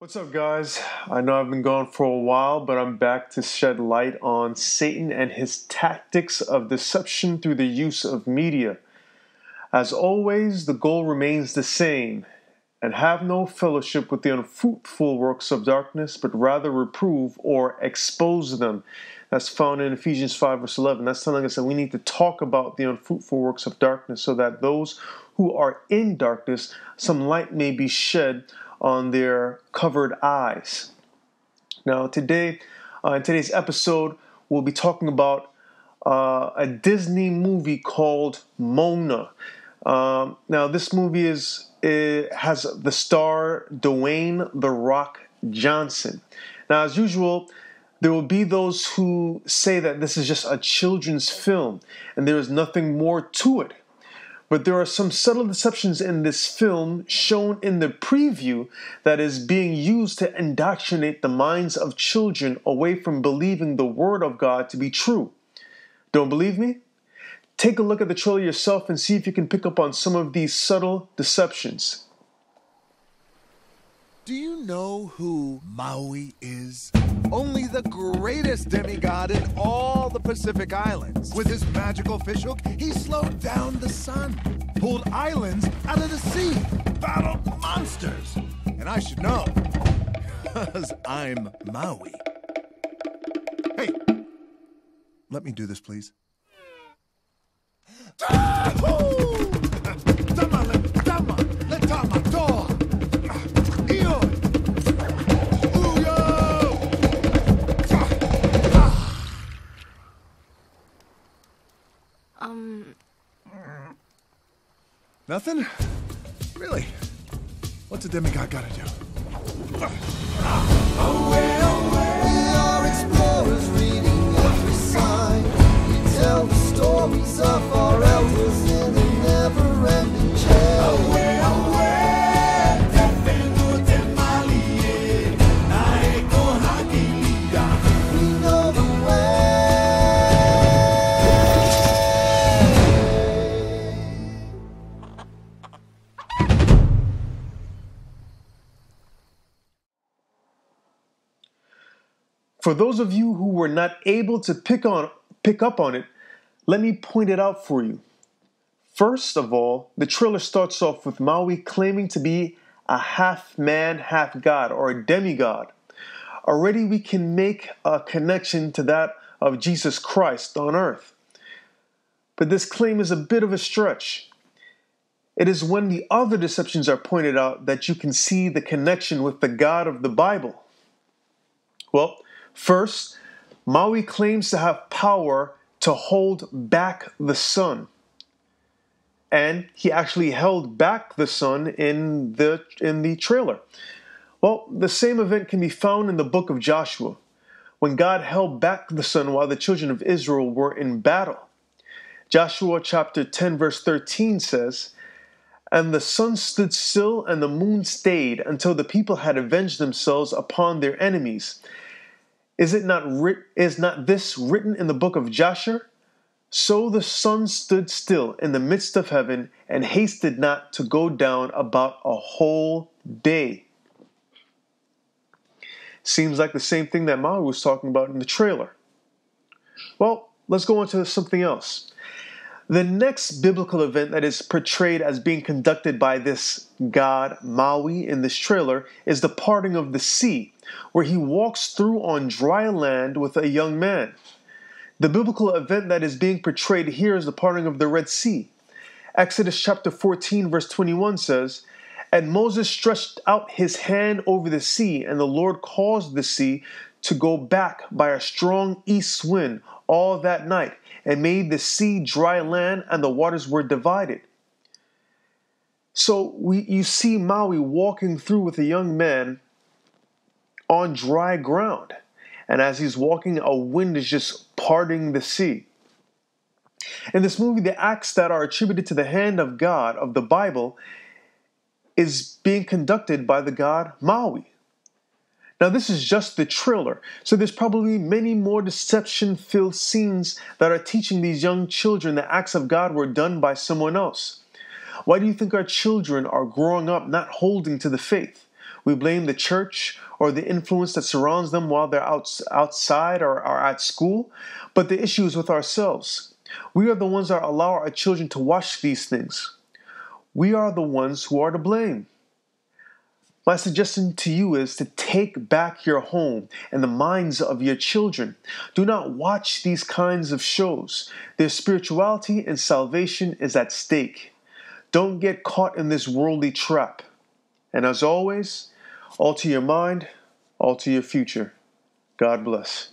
What's up, guys? I know I've been gone for a while, but I'm back to shed light on Satan and his tactics of deception through the use of media. As always, the goal remains the same, and have no fellowship with the unfruitful works of darkness, but rather reprove or expose them. That's found in Ephesians 5 verse 11. That's telling us that we need to talk about the unfruitful works of darkness so that those who are in darkness, some light may be shed on their covered eyes. Now, today, in today's episode, we'll be talking about a Disney movie called Moana. Now, this movie has the star Dwayne "The Rock" Johnson. Now, as usual, there will be those who say that this is just a children's film and there is nothing more to it. But there are some subtle deceptions in this film shown in the preview that is being used to indoctrinate the minds of children away from believing the Word of God to be true. Don't believe me? Take a look at the trailer yourself and see if you can pick up on some of these subtle deceptions. Do you know who Maui is? Only the greatest demigod in all the Pacific Islands. With his magical fishhook, he slowed down the sun, pulled islands out of the sea, battled monsters. And I should know, because I'm Maui. Hey, let me do this, please. Nothing? Really? What's a demigod gotta do? Away, away. We are explorers reading every sign. We tell the stories of our elders in a never-ending chain. Away, away. Defendo te malie. Naeko hakilia. We know the way. For those of you who were not able to pick up on it, let me point it out for you. First of all, the trailer starts off with Maui claiming to be a half man, half god, or a demigod. Already we can make a connection to that of Jesus Christ on earth. But this claim is a bit of a stretch. It is when the other deceptions are pointed out that you can see the connection with the God of the Bible. Well, first, Maui claims to have power to hold back the sun. And he actually held back the sun in the trailer. Well, the same event can be found in the book of Joshua, when God held back the sun while the children of Israel were in battle. Joshua chapter 10 verse 13 says, "And the sun stood still and the moon stayed until the people had avenged themselves upon their enemies. Is not this written in the book of Joshua? So the sun stood still in the midst of heaven and hasted not to go down about a whole day." Seems like the same thing that Maui was talking about in the trailer. Well, let's go on to something else. The next biblical event that is portrayed as being conducted by this god Maui in this trailer is the parting of the sea, where he walks through on dry land with a young man. The biblical event that is being portrayed here is the parting of the Red Sea. Exodus chapter 14 verse 21 says, "And Moses stretched out his hand over the sea, and the Lord caused the sea to go back by a strong east wind all that night, and made the sea dry land, and the waters were divided." So you see Maui walking through with a young man on dry ground. And as he's walking, a wind is just parting the sea. In this movie, the acts that are attributed to the hand of God of the Bible is being conducted by the god Maui. Now, this is just the trailer, so there's probably many more deception-filled scenes that are teaching these young children the acts of God were done by someone else. Why do you think our children are growing up not holding to the faith? We blame the church or the influence that surrounds them while they're outside or are at school. But the issue is with ourselves. We are the ones that allow our children to watch these things. We are the ones who are to blame. My suggestion to you is to take back your home and the minds of your children. Do not watch these kinds of shows. Their spirituality and salvation is at stake. Don't get caught in this worldly trap. And as always, alter your mind, alter your future. God bless.